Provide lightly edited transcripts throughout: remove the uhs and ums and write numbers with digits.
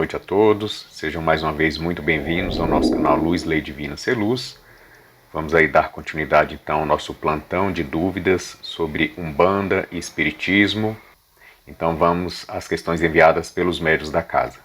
noite a todos. Sejam mais uma vez muito bem-vindos ao nosso canal Luz, Lei Divina Ser Luz. Vamos aí dar continuidade então ao nosso plantão de dúvidas sobre Umbanda e Espiritismo. Então vamos às questões enviadas pelos médiuns da casa.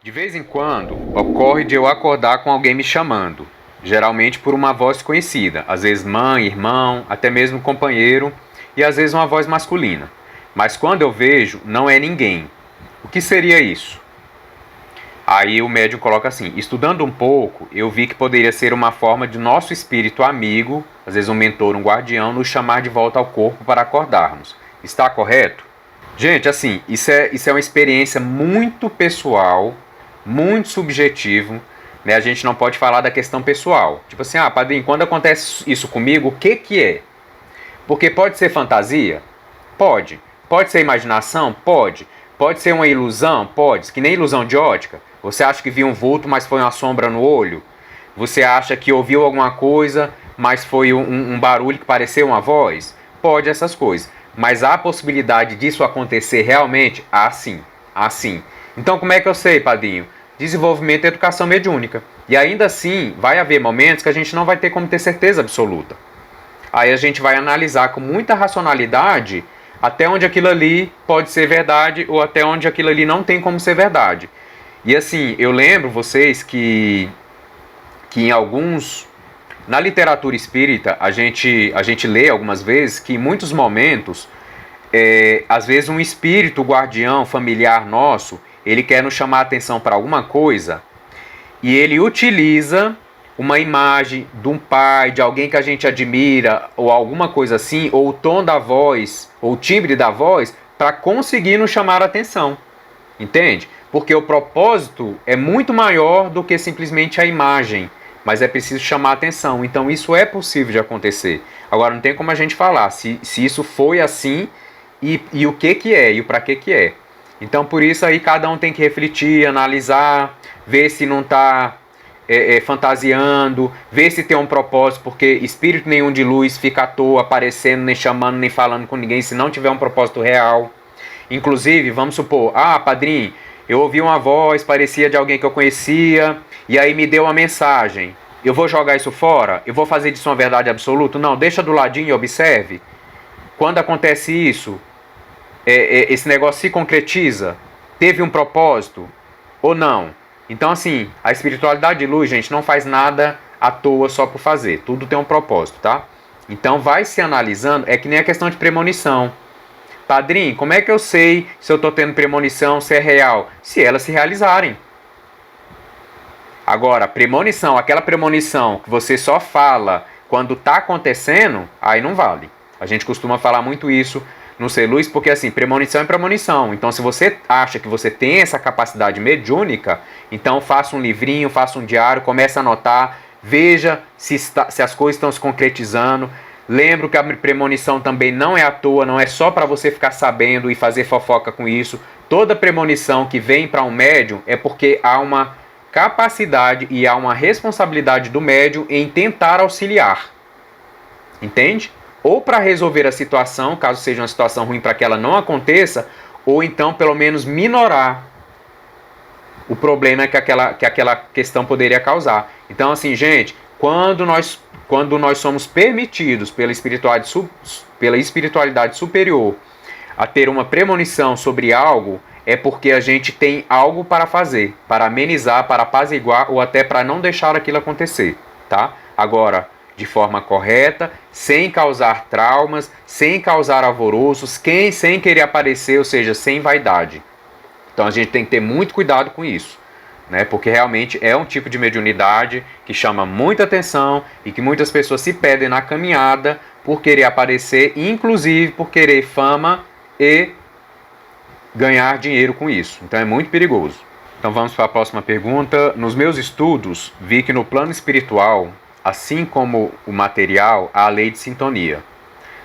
De vez em quando ocorre de eu acordar com alguém me chamando, geralmente por uma voz conhecida, às vezes mãe, irmão, até mesmo companheiro, e às vezes uma voz masculina. Mas quando eu vejo, não é ninguém. O que seria isso? Aí o médium coloca assim: estudando um pouco, eu vi que poderia ser uma forma de nosso espírito amigo, às vezes um mentor, um guardião, nos chamar de volta ao corpo para acordarmos. Está correto? Gente, assim, isso é uma experiência muito pessoal, muito subjetivo, né? A gente não pode falar da questão pessoal. Tipo assim, padrinho, quando acontece isso comigo, o que é? Porque pode ser fantasia? Pode. Pode ser imaginação? Pode. Pode ser uma ilusão? Pode. Que nem ilusão de ótica. Você acha que viu um vulto, mas foi uma sombra no olho? Você acha que ouviu alguma coisa, mas foi um barulho que pareceu uma voz? Pode essas coisas. Mas há a possibilidade disso acontecer realmente? Sim. Sim. Então como é que eu sei, padrinho? Desenvolvimento e educação mediúnica. E ainda assim, vai haver momentos que a gente não vai ter como ter certeza absoluta. Aí a gente vai analisar com muita racionalidade até onde aquilo ali pode ser verdade ou até onde aquilo ali não tem como ser verdade. E assim, eu lembro vocês que em alguns... Na literatura espírita, a gente lê algumas vezes que em muitos momentos, às vezes um espírito guardião familiar nosso, ele quer nos chamar a atenção para alguma coisa e ele utiliza uma imagem de um pai, de alguém que a gente admira, ou alguma coisa assim, ou o tom da voz, ou o timbre da voz, para conseguir nos chamar a atenção. Entende? Porque o propósito é muito maior do que simplesmente a imagem, mas é preciso chamar a atenção. Então isso é possível de acontecer. Agora não tem como a gente falar se isso foi assim e o que é, e o para que é. Então por isso aí cada um tem que refletir, analisar, ver se não está... fantasiando, ver se tem um propósito, porque espírito nenhum de luz fica à toa aparecendo, nem chamando, nem falando com ninguém, se não tiver um propósito real. Inclusive, vamos supor, padrinho, eu ouvi uma voz, parecia de alguém que eu conhecia, e aí me deu uma mensagem. Eu vou jogar isso fora? Eu vou fazer disso uma verdade absoluta? Não, deixa do ladinho e observe. Quando acontece isso, esse negócio se concretiza? Teve um propósito? Ou não? Então, assim, a espiritualidade de luz, gente, não faz nada à toa só por fazer. Tudo tem um propósito, tá? Então, vai se analisando. É que nem a questão de premonição. Padrinho, como é que eu sei se eu estou tendo premonição, se é real? Se elas se realizarem. Agora, premonição, aquela premonição que você só fala quando está acontecendo, aí não vale. A gente costuma falar muito isso no Ser Luz, porque assim, premonição é premonição. Então se você acha que você tem essa capacidade mediúnica, então faça um livrinho, faça um diário, comece a anotar, veja se as coisas estão se concretizando. Lembro que a premonição também não é à toa, não é só para você ficar sabendo e fazer fofoca com isso. Toda premonição que vem para um médium é porque há uma capacidade e há uma responsabilidade do médium em tentar auxiliar. Entende? Ou para resolver a situação, caso seja uma situação ruim para que ela não aconteça, ou então pelo menos minorar o problema que aquela questão poderia causar. Então assim, gente, quando nós somos permitidos pela espiritualidade superior a ter uma premonição sobre algo, é porque a gente tem algo para fazer, para amenizar, para apaziguar ou até para não deixar aquilo acontecer, tá? Agora, de forma correta, sem causar traumas, sem causar alvoroços, sem querer aparecer, ou seja, sem vaidade. Então a gente tem que ter muito cuidado com isso, né? Porque realmente é um tipo de mediunidade que chama muita atenção e que muitas pessoas se perdem na caminhada por querer aparecer, inclusive por querer fama e ganhar dinheiro com isso. Então é muito perigoso. Então vamos para a próxima pergunta. Nos meus estudos, vi que no plano espiritual, assim como o material, há a lei de sintonia.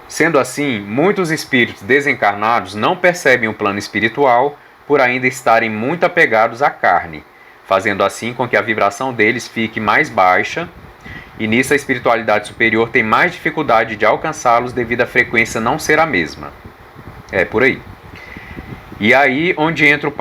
Sendo assim, muitos espíritos desencarnados não percebem o plano espiritual por ainda estarem muito apegados à carne, fazendo assim com que a vibração deles fique mais baixa, e nisso a espiritualidade superior tem mais dificuldade de alcançá-los devido à frequência não ser a mesma. É por aí. E aí onde entra o...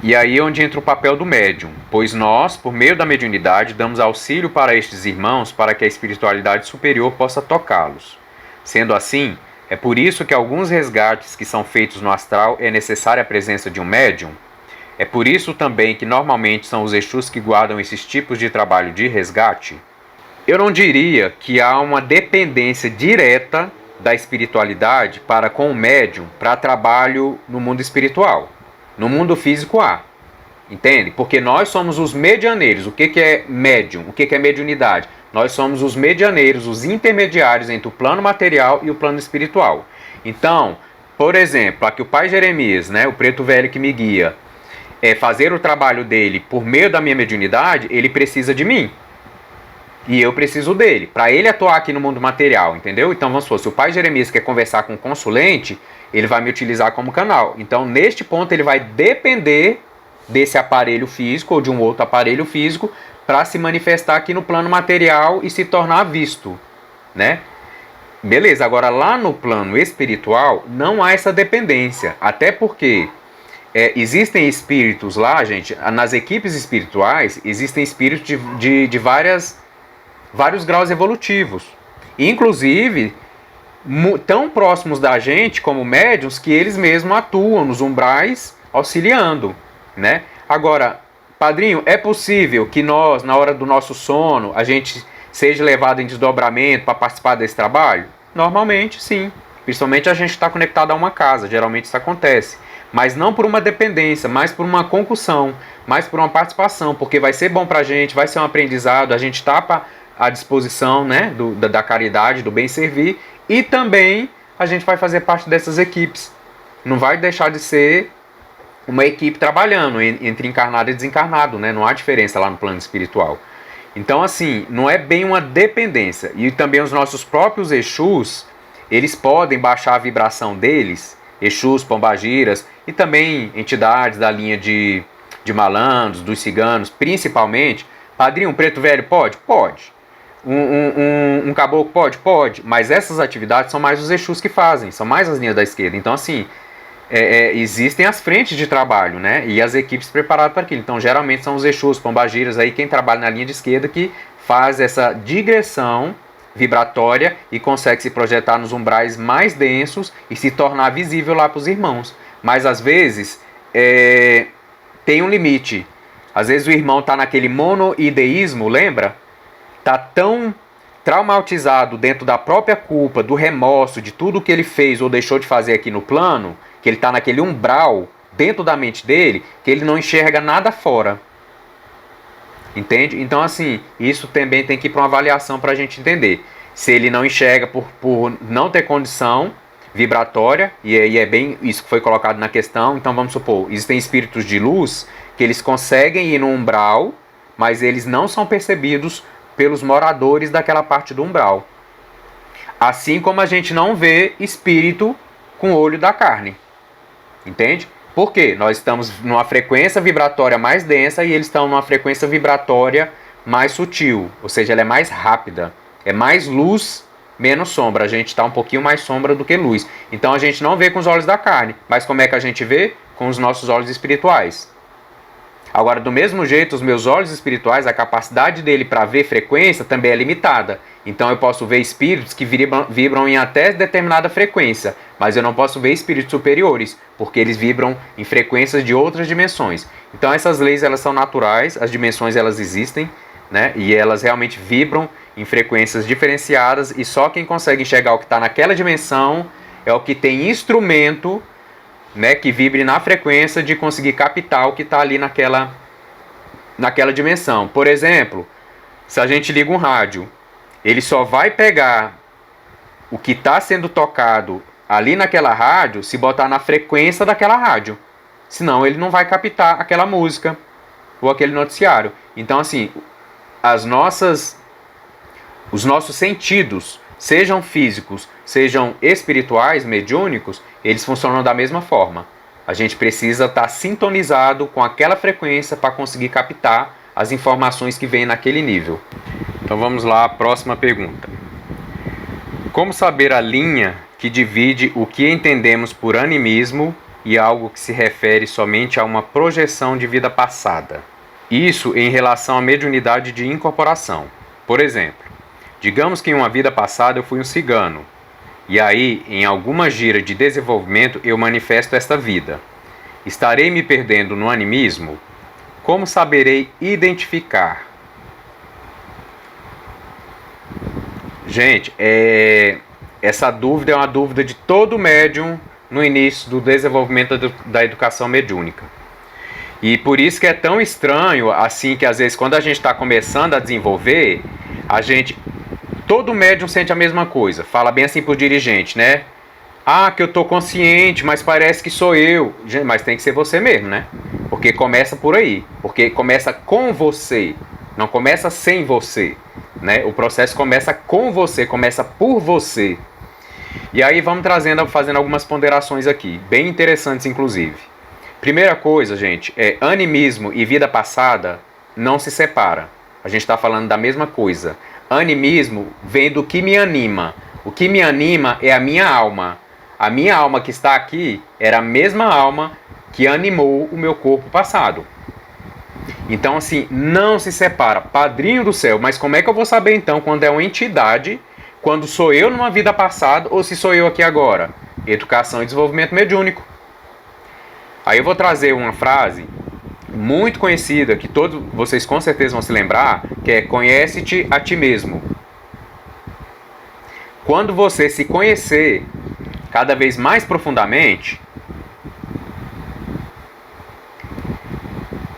E aí é onde entra o papel do médium, pois nós, por meio da mediunidade, damos auxílio para estes irmãos para que a espiritualidade superior possa tocá-los. Sendo assim, é por isso que alguns resgates que são feitos no astral é necessária a presença de um médium. É por isso também que normalmente são os Exus que guardam esses tipos de trabalho de resgate. Eu não diria que há uma dependência direta da espiritualidade para com o médium para trabalho no mundo espiritual. No mundo físico há, entende? Porque nós somos os medianeiros. O que é médium? O que é mediunidade? Nós somos os medianeiros, os intermediários entre o plano material e o plano espiritual. Então, por exemplo, aqui o pai Jeremias, né, o preto velho que me guia, fazer o trabalho dele por meio da minha mediunidade, ele precisa de mim. E eu preciso dele, para ele atuar aqui no mundo material, entendeu? Então, vamos supor, se o pai Jeremias quer conversar com um consulente, ele vai me utilizar como canal. Então, neste ponto, ele vai depender desse aparelho físico ou de um outro aparelho físico para se manifestar aqui no plano material e se tornar visto, né? Beleza, agora lá no plano espiritual não há essa dependência, até porque existem espíritos lá, gente, nas equipes espirituais existem espíritos de vários graus evolutivos, inclusive tão próximos da gente como médiuns que eles mesmos atuam nos umbrais auxiliando, né? Agora, padrinho, é possível que nós, na hora do nosso sono, a gente seja levado em desdobramento para participar desse trabalho? Normalmente, sim. Principalmente a gente está conectado a uma casa, geralmente isso acontece. Mas não por uma dependência, mas por uma concussão, mais por uma participação, porque vai ser bom para a gente, vai ser um aprendizado, a gente está à disposição, né, da caridade, do bem servir, e também a gente vai fazer parte dessas equipes. Não vai deixar de ser uma equipe trabalhando entre encarnado e desencarnado, né? Não há diferença lá no plano espiritual. Então, assim, não é bem uma dependência. E também os nossos próprios Exus, eles podem baixar a vibração deles, Exus, pombagiras, e também entidades da linha de malandros, dos ciganos, principalmente. Padrinho, um preto velho pode? Pode. Um caboclo pode? Pode. Mas essas atividades são mais os Exus que fazem, são mais as linhas da esquerda. Então, assim, existem as frentes de trabalho, né? E as equipes preparadas para aquilo. Então, geralmente são os Exus, pombagiras, aí quem trabalha na linha de esquerda que faz essa digressão vibratória e consegue se projetar nos umbrais mais densos e se tornar visível lá para os irmãos. Mas às vezes tem um limite. Às vezes o irmão está naquele monoideísmo, lembra? Está tão traumatizado dentro da própria culpa, do remorso, de tudo que ele fez ou deixou de fazer aqui no plano, que ele está naquele umbral dentro da mente dele, que ele não enxerga nada fora. Entende? Então, assim, isso também tem que ir para uma avaliação para a gente entender. Se ele não enxerga por não ter condição vibratória, e aí é bem isso que foi colocado na questão. Então, vamos supor, existem espíritos de luz que eles conseguem ir no umbral, mas eles não são percebidos pelos moradores daquela parte do umbral. Assim como a gente não vê espírito com o olho da carne. Entende? Por quê? Nós estamos numa frequência vibratória mais densa e eles estão numa frequência vibratória mais sutil. Ou seja, ela é mais rápida. É mais luz, menos sombra. A gente está um pouquinho mais sombra do que luz. Então a gente não vê com os olhos da carne. Mas como é que a gente vê? Com os nossos olhos espirituais. Agora, do mesmo jeito, os meus olhos espirituais, a capacidade dele para ver frequência também é limitada. Então eu posso ver espíritos que vibram em até determinada frequência, mas eu não posso ver espíritos superiores, porque eles vibram em frequências de outras dimensões. Então essas leis, elas são naturais, as dimensões elas existem, né? E elas realmente vibram em frequências diferenciadas, e só quem consegue enxergar o que está naquela dimensão é o que tem instrumento, né, que vibre na frequência de conseguir captar o que está ali naquela dimensão. Por exemplo, se a gente liga um rádio, ele só vai pegar o que está sendo tocado ali naquela rádio se botar na frequência daquela rádio. Senão ele não vai captar aquela música ou aquele noticiário. Então, assim, os nossos sentidos, sejam físicos, sejam espirituais, mediúnicos, eles funcionam da mesma forma. A gente precisa estar sintonizado com aquela frequência para conseguir captar as informações que vêm naquele nível. Então vamos lá, a próxima pergunta. Como saber a linha que divide o que entendemos por animismo e algo que se refere somente a uma projeção de vida passada. Isso em relação à mediunidade de incorporação. Por exemplo, digamos que em uma vida passada eu fui um cigano, e aí, em alguma gira de desenvolvimento, eu manifesto esta vida. Estarei me perdendo no animismo? Como saberei identificar? Gente, essa dúvida é uma dúvida de todo médium no início do desenvolvimento da educação mediúnica. E por isso que é tão estranho, assim, que às vezes quando a gente está começando a desenvolver, todo médium sente a mesma coisa. Fala bem assim pro dirigente, né? Ah, que eu tô consciente, mas parece que sou eu. Gente, mas tem que ser você mesmo, né? Porque começa por aí. Porque começa com você, não começa sem você, né? O processo começa com você, começa por você. E aí vamos fazendo algumas ponderações aqui, bem interessantes inclusive. Primeira coisa, gente, animismo e vida passada não se separa. A gente está falando da mesma coisa. Animismo vem do que me anima. O que me anima é a minha alma. A minha alma que está aqui era a mesma alma que animou o meu corpo passado. Então, assim, não se separa. Padrinho do céu, mas como é que eu vou saber então quando é uma entidade, quando sou eu numa vida passada ou se sou eu aqui agora? Educação e desenvolvimento mediúnico. Aí eu vou trazer uma frase muito conhecida, que todos vocês com certeza vão se lembrar, que é: conhece-te a ti mesmo. Quando você se conhecer cada vez mais profundamente,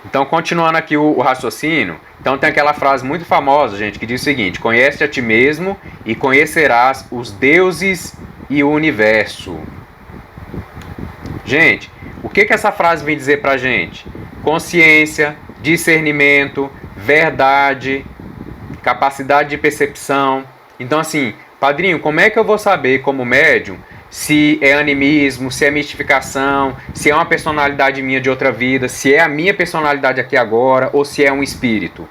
então continuando aqui o raciocínio, então tem aquela frase muito famosa, gente, que diz o seguinte: conhece-te a ti mesmo e conhecerás os deuses e o universo. Gente, o que essa frase vem dizer pra gente? Consciência, discernimento, verdade, capacidade de percepção. Então, assim, padrinho, como é que eu vou saber, como médium, se é animismo, se é mistificação, se é uma personalidade minha de outra vida, se é a minha personalidade aqui agora, ou se é um espírito?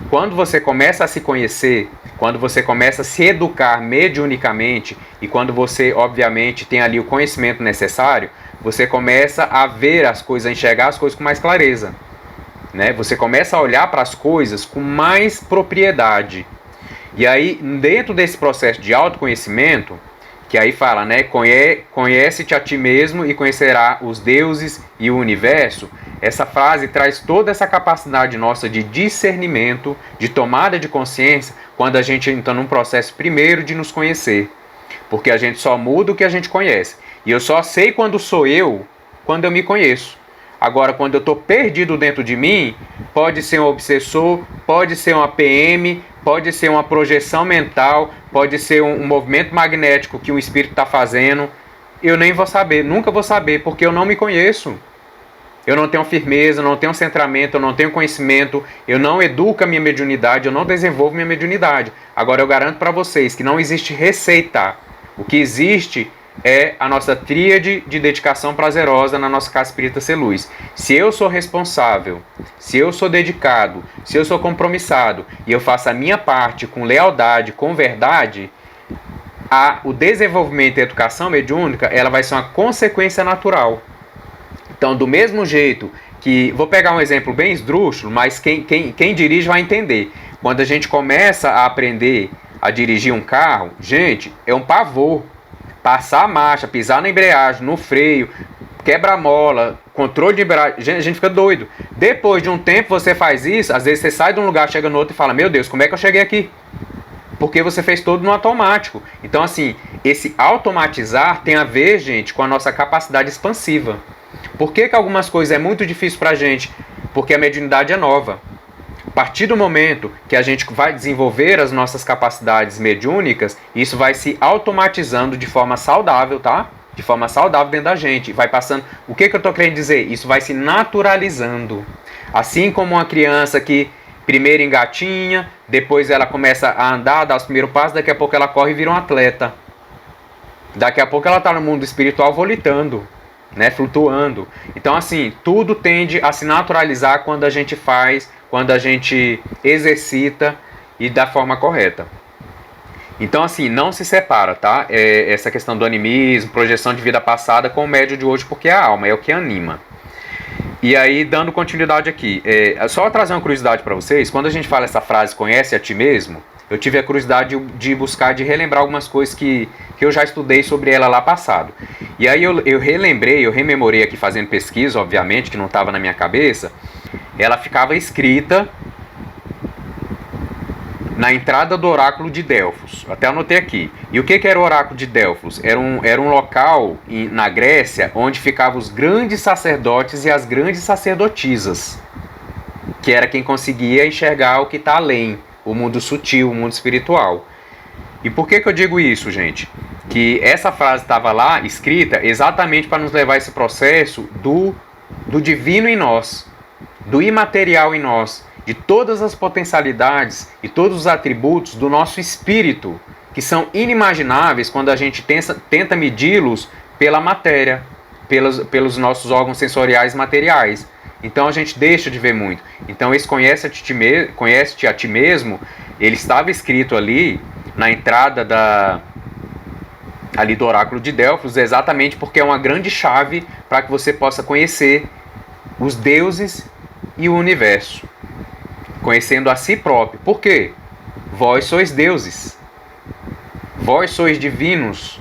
Quando você começa a se conhecer, quando você começa a se educar mediunicamente, e quando você, obviamente, tem ali o conhecimento necessário, você começa a ver as coisas, a enxergar as coisas com mais clareza, né? Você começa a olhar para as coisas com mais propriedade. E aí, dentro desse processo de autoconhecimento, que aí fala, né? Conhece-te a ti mesmo e conhecerá os deuses e o universo. Essa frase traz toda essa capacidade nossa de discernimento, de tomada de consciência, quando a gente entra num processo primeiro de nos conhecer. Porque a gente só muda o que a gente conhece. E eu só sei quando sou eu, quando eu me conheço. Agora, quando eu estou perdido dentro de mim, pode ser um obsessor, pode ser uma PM, pode ser uma projeção mental, pode ser um movimento magnético que um espírito está fazendo. Eu nem vou saber, nunca vou saber, porque eu não me conheço. Eu não tenho firmeza, eu não tenho centramento, eu não tenho conhecimento, eu não educo a minha mediunidade, eu não desenvolvo minha mediunidade. Agora eu garanto para vocês que não existe receita. O que existe é a nossa tríade de dedicação prazerosa na nossa Casa Espírita Ser Luz. Se eu sou responsável, se eu sou dedicado, se eu sou compromissado e eu faço a minha parte com lealdade, com verdade, o desenvolvimento e a educação mediúnica, ela vai ser uma consequência natural. Então, do mesmo jeito que... Vou pegar um exemplo bem esdrúxulo, mas quem dirige vai entender. Quando a gente começa a aprender a dirigir um carro, gente, é um pavor. Passar a marcha, pisar na embreagem, no freio, quebra-mola, controle de embreagem, a gente fica doido. Depois de um tempo você faz isso, às vezes você sai de um lugar, chega no outro e fala: meu Deus, como é que eu cheguei aqui? Porque você fez tudo no automático. Então, assim, esse automatizar tem a ver, gente, com a nossa capacidade expansiva. Por que algumas coisas é muito difícil pra gente? Porque a mediunidade é nova. A partir do momento que a gente vai desenvolver as nossas capacidades mediúnicas, isso vai se automatizando de forma saudável, tá? De forma saudável dentro da gente. Vai passando... O que eu estou querendo dizer? Isso vai se naturalizando. Assim como uma criança que primeiro engatinha, depois ela começa a andar, dá os primeiros passos, daqui a pouco ela corre e vira um atleta. Daqui a pouco ela está no mundo espiritual volitando, né? Flutuando. Então, assim, tudo tende a se naturalizar quando a gente faz... quando a gente exercita e da forma correta. Então, assim, não se separa, tá? Essa questão do animismo, projeção de vida passada com o médio de hoje, porque é a alma, é o que anima. E aí, dando continuidade aqui, só trazer uma curiosidade para vocês. Quando a gente fala essa frase, conhece a ti mesmo, eu tive a curiosidade de buscar, de relembrar algumas coisas que eu já estudei sobre ela lá passado. E aí eu relembrei, eu rememorei aqui fazendo pesquisa, obviamente, que não estava na minha cabeça. Ela ficava escrita na entrada do oráculo de Delfos. Até anotei aqui. E o que era o oráculo de Delfos? Era um local na Grécia onde ficavam os grandes sacerdotes e as grandes sacerdotisas, que era quem conseguia enxergar o que está além, o mundo sutil, o mundo espiritual. E por que eu digo isso, gente? Que essa frase estava lá escrita exatamente para nos levar a esse processo do divino em nós, do imaterial em nós, de todas as potencialidades e todos os atributos do nosso espírito, que são inimagináveis quando a gente tenta medi-los pela matéria, pelos nossos órgãos sensoriais materiais. Então a gente deixa de ver muito. Então esse conhece-te a ti mesmo, ele estava escrito ali na entrada ali do oráculo de Delfos, exatamente porque é uma grande chave para que você possa conhecer os deuses e o universo, conhecendo a si próprio. Por quê? Vós sois deuses, vós sois divinos,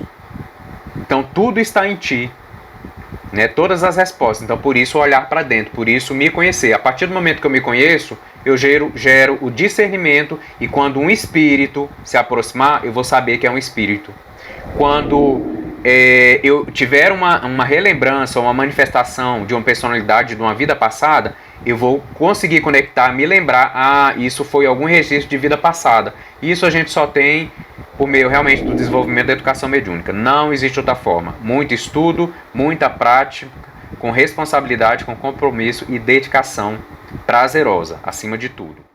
então tudo está em ti, né? Todas as respostas. Então por isso olhar para dentro, por isso me conhecer. A partir do momento que eu me conheço, eu gero o discernimento, e quando um espírito se aproximar, eu vou saber que é um espírito. Quando eu tiver uma relembrança, uma manifestação de uma personalidade de uma vida passada, eu vou conseguir conectar, me lembrar, isso foi algum registro de vida passada. Isso a gente só tem por meio realmente do desenvolvimento da educação mediúnica. Não existe outra forma. Muito estudo, muita prática, com responsabilidade, com compromisso e dedicação prazerosa, acima de tudo.